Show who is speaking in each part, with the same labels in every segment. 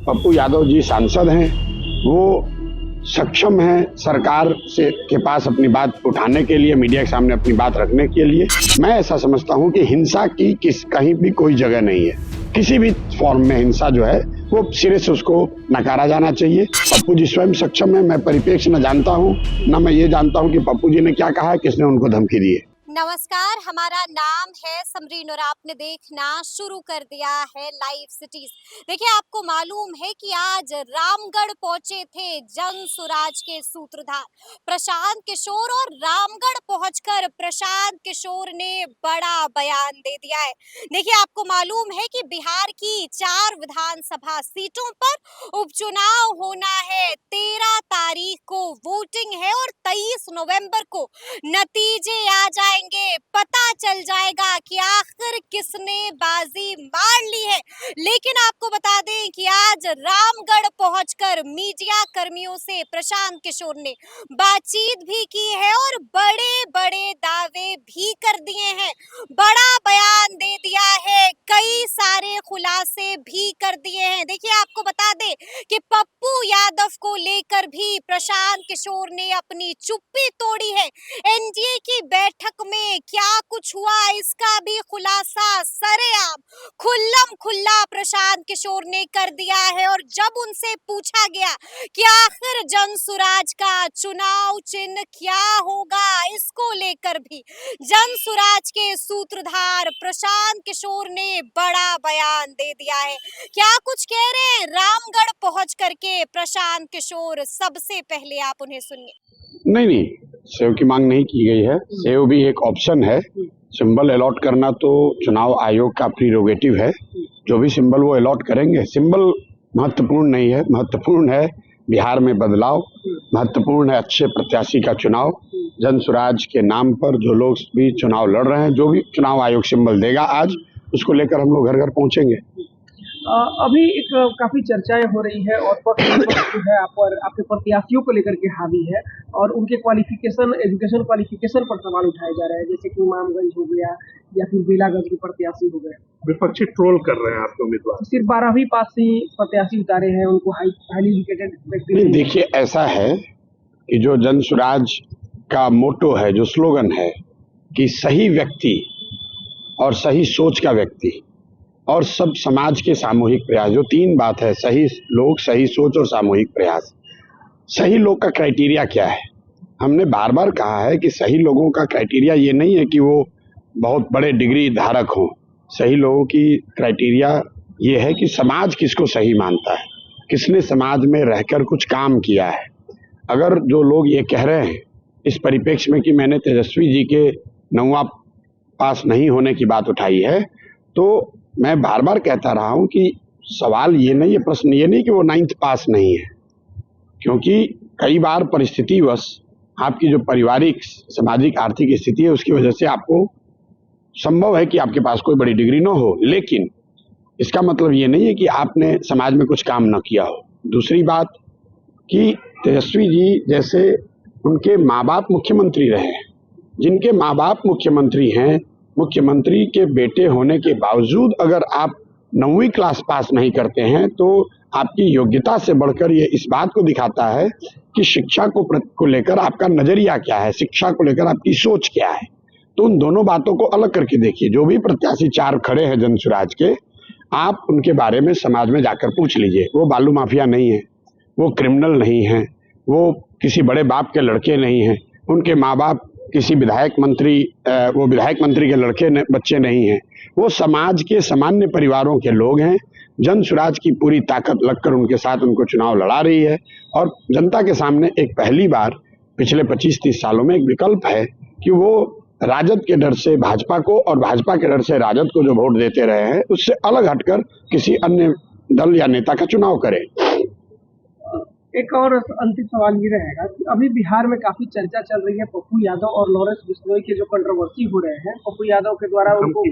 Speaker 1: पप्पू यादव जी सांसद हैं, वो सक्षम हैं सरकार से के पास अपनी बात उठाने के लिए, मीडिया के सामने अपनी बात रखने के लिए। मैं ऐसा समझता हूं कि हिंसा की कहीं भी कोई जगह नहीं है। किसी भी फॉर्म में हिंसा जो है वो सिरे से उसको नकारा जाना चाहिए। पप्पू जी स्वयं सक्षम है, मैं परिप्रेक्ष्य न जानता हूँ, न मैं ये जानता हूँ कि पप्पू जी ने क्या कहा है, किसने उनको धमकी दी है।
Speaker 2: नमस्कार, हमारा नाम है समरीन और आपने देखना शुरू कर दिया है लाइव सिटीज। देखिए, आपको मालूम है कि आज रामगढ़ पहुंचे थे जन सुराज के सूत्रधार प्रशांत किशोर और रामगढ़ पहुंचकर प्रशांत किशोर ने बड़ा बयान दे दिया है। देखिए, आपको मालूम है कि बिहार की 4 विधानसभा सीटों पर उपचुनाव होना है। 13 तारीख को वोटिंग है और 23 नवंबर को नतीजे आ जाएंगे। पता चल जाएगा कि आखिर किसने बाजी मार ली है। लेकिन आपको बता दें कि आज रामगढ़ पहुंचकर मीडिया कर्मियों से प्रशांत किशोर ने बातचीत भी की है और बड़े बड़े दावे भी कर दिए हैं, बड़ा बयान दे दिया है, कई सारे खुलासे भी कर दिए हैं। देखिए, आपको बता दें कि पप्पू यादव को लेकर भी प्रशांत किशोर ने अपनी चुप्पी तोड़ी है। एनडीए की बैठक में क्या कुछ हुआ इसका भी खुलासा सरेआम खुल्लम खुल्ला प्रशांत किशोर ने कर दिया है। और जब उनसे पूछा गया कि आखिर जन सुराज का चुनाव चिन्ह क्या होगा, इसको लेकर भी जन सुराज के सूत्रधार प्रशांत किशोर ने बड़ा बयान दे दिया है। क्या कुछ कह रहे हैं रामगढ़ पहुंच करके प्रशांत किशोर, सबसे पहले आप उन्हें सुनिए।
Speaker 1: नहीं, सेव की मांग नहीं की गई है। सेव भी एक ऑप्शन है। सिंबल अलॉट करना तो चुनाव आयोग का प्रीरोगेटिव है। जो भी सिंबल वो अलॉट करेंगे, सिंबल महत्वपूर्ण नहीं है। महत्वपूर्ण है बिहार में बदलाव, महत्वपूर्ण है अच्छे प्रत्याशी का चुनाव। जन सुराज के नाम पर जो लोग भी चुनाव लड़ रहे हैं, जो भी चुनाव आयोग सिंबल देगा आज, उसको लेकर हम लोग घर घर पहुंचेंगे।
Speaker 3: अभी एक काफी चर्चाएं हो रही है और पक्ष जो है आपके प्रत्याशियों को लेकर के हावी है और उनके क्वालिफिकेशन, एजुकेशन क्वालिफिकेशन पर सवाल उठाए जा रहे हैं, जैसे कि इमामगंज हो गया या फिर बेलागंज के प्रत्याशी हो गए।
Speaker 4: विपक्षी ट्रोल कर रहे हैं आपके उम्मीदवार।
Speaker 3: सिर्फ 12वीं पास से ही प्रत्याशी उतारे हैं, उनको हाईली एजुकेटेड व्यक्ति।
Speaker 1: देखिए, ऐसा है कि जो जन सुराज का मोटो है, जो स्लोगन है कि सही व्यक्ति और सही सोच का व्यक्ति और सब समाज के सामूहिक प्रयास, जो 3 बात है, सही लोग, सही सोच और सामूहिक प्रयास। सही लोग का क्राइटेरिया क्या है? हमने बार बार कहा है कि सही लोगों का क्राइटेरिया ये नहीं है कि वो बहुत बड़े डिग्री धारक हों। सही लोगों की क्राइटेरिया ये है कि समाज किसको सही मानता है, किसने समाज में रहकर कुछ काम किया है। अगर जो लोग ये कह रहे हैं इस परिप्रेक्ष्य में कि मैंने तेजस्वी जी के 9वां पास नहीं होने की बात उठाई है, तो मैं बार बार कहता रहा हूं कि सवाल ये नहीं है, प्रश्न ये नहीं कि वो 9th पास नहीं है, क्योंकि कई बार परिस्थितिवश आपकी जो पारिवारिक, सामाजिक, आर्थिक स्थिति है, उसकी वजह से आपको संभव है कि आपके पास कोई बड़ी डिग्री न हो, लेकिन इसका मतलब ये नहीं है कि आपने समाज में कुछ काम न किया हो। दूसरी बात कि तेजस्वी जी जैसे उनके माँ बाप मुख्यमंत्री रहे हैं, जिनके माँ बाप मुख्यमंत्री हैं, मुख्यमंत्री के बेटे होने के बावजूद अगर आप 9वीं क्लास पास नहीं करते हैं, तो आपकी योग्यता से बढ़कर ये इस बात को दिखाता है कि शिक्षा को लेकर आपका नजरिया क्या है, शिक्षा को लेकर आपकी सोच क्या है। तो उन दोनों बातों को अलग करके देखिए। जो भी प्रत्याशी 4 खड़े हैं जन सुराज के, आप उनके बारे में समाज में जाकर पूछ लीजिए। वो बालू माफिया नहीं है, वो क्रिमिनल नहीं है, वो किसी बड़े बाप के लड़के नहीं हैं, उनके माँ बाप किसी विधायक मंत्री के लड़के बच्चे नहीं हैं, वो समाज के सामान्य परिवारों के लोग हैं। जन सुराज की पूरी ताकत लगकर उनके साथ उनको चुनाव लड़ा रही है और जनता के सामने एक पहली बार पिछले 25-30 सालों में एक विकल्प है कि वो राजद के डर से भाजपा को और भाजपा के डर से राजद को जो वोट देते रहे हैं, उससे अलग हटकर किसी अन्य दल या नेता का चुनाव करें।
Speaker 3: एक और अंतिम सवाल ये रहेगा कि अभी बिहार में काफी चर्चा चल रही है पप्पू यादव और लॉरेंस बिश्नोई के जो कंट्रोवर्सी हो रहे हैं। पप्पू यादव के द्वारा उनको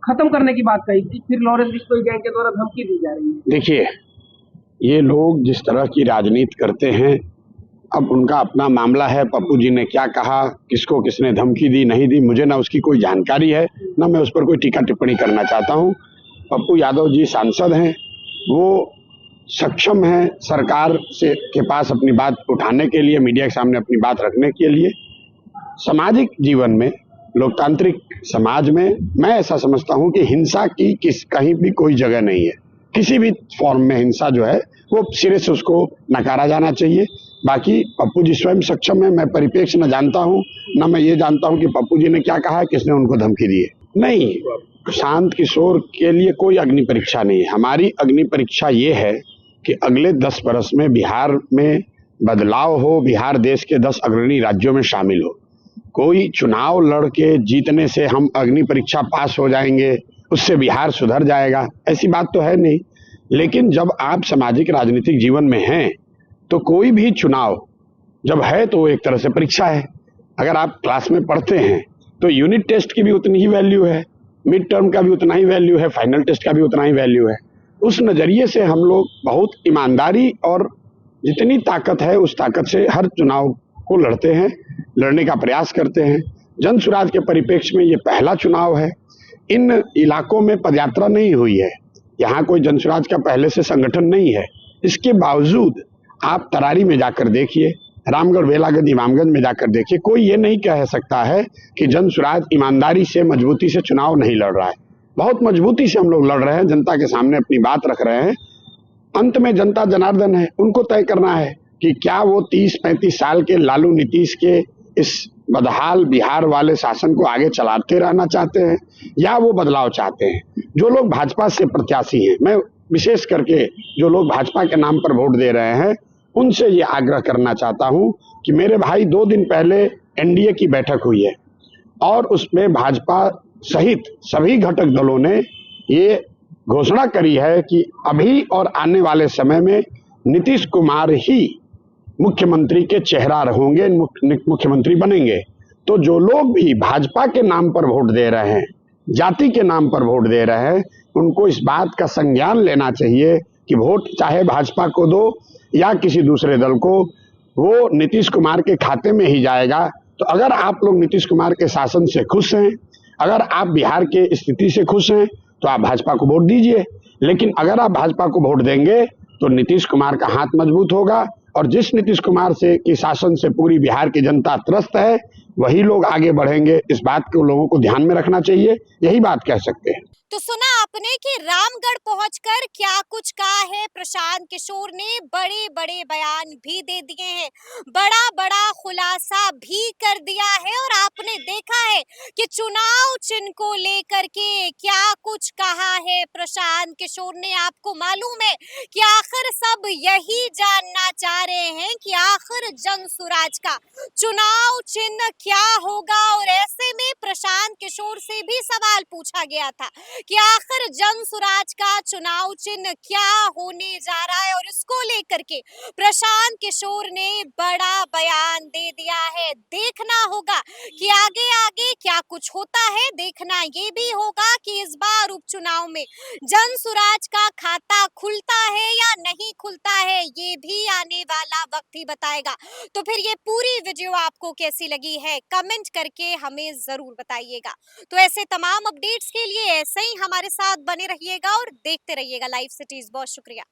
Speaker 3: खत्म करने की बात कही थी, फिर लॉरेंस बिश्नोई गैंग के द्वारा धमकी दी जा रही है।
Speaker 1: देखिए, ये लोग जिस तरह की राजनीति करते हैं, अब उनका अपना मामला है। पप्पू जी ने क्या कहा, किसको किसने धमकी दी नहीं दी, मुझे ना उसकी कोई जानकारी है, ना मैं उस पर कोई टीका टिप्पणी करना चाहता हूँ। पप्पू यादव जी सांसद हैं, वो सक्षम हैं सरकार से के पास अपनी बात उठाने के लिए, मीडिया के सामने अपनी बात रखने के लिए। सामाजिक जीवन में, लोकतांत्रिक समाज में मैं ऐसा समझता हूं कि हिंसा की कहीं भी कोई जगह नहीं है। किसी भी फॉर्म में हिंसा जो है वो सिरे से उसको नकारा जाना चाहिए। बाकी पप्पू जी स्वयं सक्षम है, मैं परिप्रेक्ष्य न जानता हूं, न मैं ये जानता हूं कि पप्पू जी ने क्या कहा है, किसने उनको धमकी दी है। नहीं, शांत किशोर के लिए कोई अग्नि परीक्षा नहीं है। हमारी अग्नि परीक्षा ये है कि अगले 10 बरस में बिहार में बदलाव हो, बिहार देश के 10 अग्रणी राज्यों में शामिल हो। कोई चुनाव लड़ के जीतने से हम अग्नि परीक्षा पास हो जाएंगे, उससे बिहार सुधर जाएगा, ऐसी बात तो है नहीं। लेकिन जब आप सामाजिक राजनीतिक जीवन में हैं तो कोई भी चुनाव जब है तो वो एक तरह से परीक्षा है। अगर आप क्लास में पढ़ते हैं तो यूनिट टेस्ट की भी उतनी ही वैल्यू है, मिड टर्म का भी उतना ही वैल्यू है, फाइनल टेस्ट का भी उतना ही वैल्यू है। उस नजरिए से हम लोग बहुत ईमानदारी और जितनी ताकत है उस ताकत से हर चुनाव को लड़ते हैं, लड़ने का प्रयास करते हैं। जन सुराज के परिप्रेक्ष्य में ये पहला चुनाव है। इन इलाकों में पदयात्रा नहीं हुई है, यहाँ कोई जन सुराज का पहले से संगठन नहीं है। इसके बावजूद आप तरारी में जाकर देखिए, रामगढ़, बेलागंज, इमामगंज में जाकर देखिए, कोई ये नहीं कह सकता है कि जन सुराज ईमानदारी से, मजबूती से चुनाव नहीं लड़ रहा है। बहुत मजबूती से हम लोग लड़ रहे हैं, जनता के सामने अपनी बात रख रहे हैं। अंत में जनता जनार्दन है, उनको तय करना है कि क्या वो 30-35 साल के लालू नीतीश के इस बदहाल बिहार वाले शासन को आगे चलाते रहना चाहते हैं या वो बदलाव चाहते हैं। जो लोग भाजपा से प्रत्याशी हैं, मैं विशेष करके जो लोग भाजपा के नाम पर वोट दे रहे हैं उनसे ये आग्रह करना चाहता हूं कि मेरे भाई, 2 दिन पहले एनडीए की बैठक हुई है और उसमें भाजपा सहित सभी घटक दलों ने ये घोषणा करी है कि अभी और आने वाले समय में नीतीश कुमार ही मुख्यमंत्री के चेहरा होंगे, मुख्यमंत्री बनेंगे। तो जो लोग भी भाजपा के नाम पर वोट दे रहे हैं, जाति के नाम पर वोट दे रहे हैं, उनको इस बात का संज्ञान लेना चाहिए कि वोट चाहे भाजपा को दो या किसी दूसरे दल को, वो नीतीश कुमार के खाते में ही जाएगा। तो अगर आप लोग नीतीश कुमार के शासन से खुश हैं, अगर आप बिहार के स्थिति से खुश हैं, तो आप भाजपा को वोट दीजिए। लेकिन अगर आप भाजपा को वोट देंगे तो नीतीश कुमार का हाथ मजबूत होगा और जिस नीतीश कुमार से की शासन से पूरी बिहार की जनता त्रस्त है, वही लोग आगे बढ़ेंगे। इस बात को लोगों को ध्यान में रखना चाहिए, यही बात कह सकते हैं।
Speaker 2: तो सुना आपने कि रामगढ़ पहुंचकर क्या कुछ कहा है प्रशांत किशोर ने। बड़े बड़े बयान भी दे दिए हैं, बड़ा बड़ा खुलासा भी कर दिया है और आपने देखा है कि चुनाव चिन्ह को लेकर के क्या कुछ कहा है प्रशांत किशोर ने। आपको मालूम है कि आखिर सब यही जानना चाह रहे हैं कि आखिर जन सुराज का चुनाव चिन्ह क्या होगा। और ऐसे में प्रशांत किशोर से भी सवाल पूछा गया था कि आखिर जन सुराज का चुनाव चिन्ह क्या होने जा रहा है और इसको लेकर के प्रशांत किशोर ने बड़ा बयान दे दिया है। देखना होगा कि आगे आगे क्या कुछ होता है। देखना ये भी होगा कि इस बार उपचुनाव में जन सुराज का खाता खुलता है या नहीं खुलता है, ये भी आने वाला वक्त ही बताएगा। तो फिर ये पूरी वीडियो आपको कैसी लगी है, कमेंट करके हमें जरूर बताइएगा। तो ऐसे तमाम अपडेट्स के लिए ऐसे ही हमारे साथ बने रहिएगा और देखते रहिएगा लाइव सिटीज। बहुत शुक्रिया।